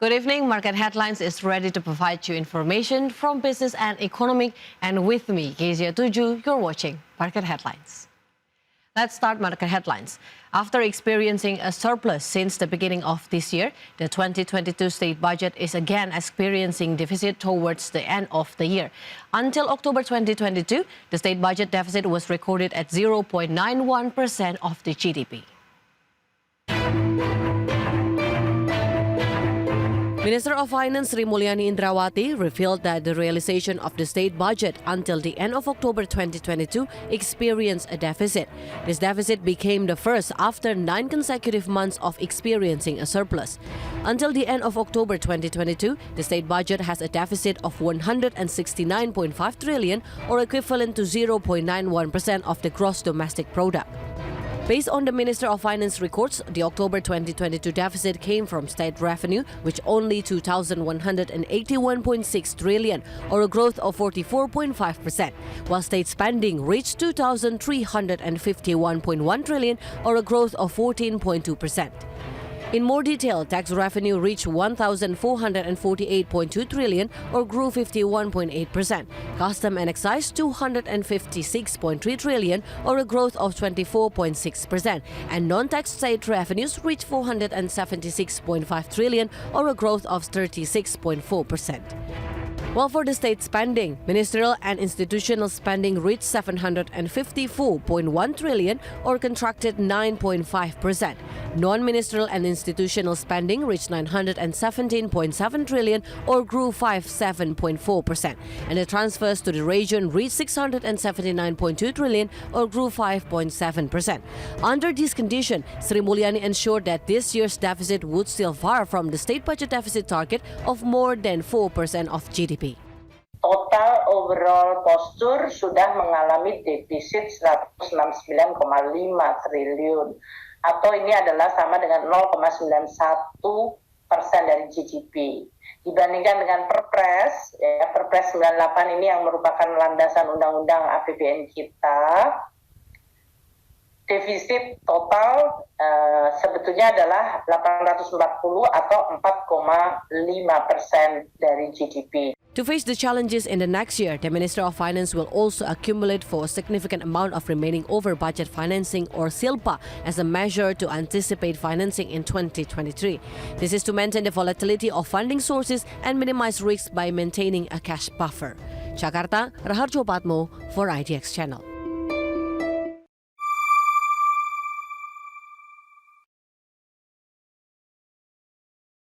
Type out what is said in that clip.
Good evening. Market Headlines is ready to provide you information from business and economic. And with me, Kezia Tuju, you're watching Market Headlines. Let's start Market Headlines. After experiencing a surplus since the beginning of this year, the 2022 state budget is again experiencing deficit towards the end of the year. Until October 2022, the state budget deficit was recorded at 0.91% of the GDP. Minister of Finance Sri Mulyani Indrawati revealed that the realization of the state budget until the end of October 2022 experienced a deficit. This deficit became the first after 9 consecutive months of experiencing a surplus. Until the end of October 2022, the state budget has a deficit of 169.5 trillion or equivalent to 0.91% of the gross domestic product. Based on the Minister of Finance records, the October 2022 deficit came from state revenue, which only 2,181.6 trillion, or a growth of 44.5%, while state spending reached 2,351.1 trillion, or a growth of 14.2%. In more detail, tax revenue reached 1,448.2 trillion or grew 51.8%. Custom and excise 256.3 trillion or a growth of 24.6%. And non-tax state revenues reached 476.5 trillion or a growth of 36.4%. While for the state spending, ministerial and institutional spending reached 754.1 trillion or contracted 9.5%. Non-ministerial and institutional spending reached 917.7 trillion or grew 7.4%. And the transfers to the region reached 679.2 trillion or grew 5.7%. Under this condition, Sri Mulyani ensured that this year's deficit would still far from the state budget deficit target of more than 4% of GDP. Total overall postur sudah mengalami defisit 169,5 triliun atau ini adalah sama dengan 0,91% dari GDP. Dibandingkan dengan Perpres, Perpres 98 ini yang merupakan landasan undang-undang APBN kita, defisit total sebetulnya adalah 840 atau 4,5% dari GDP. To face the challenges in the next year, the Minister of Finance will also accumulate for a significant amount of remaining over budget financing or SILPA as a measure to anticipate financing in 2023. This is to maintain the volatility of funding sources and minimize risks by maintaining a cash buffer. Jakarta, Raharjo Patmo for IDX Channel.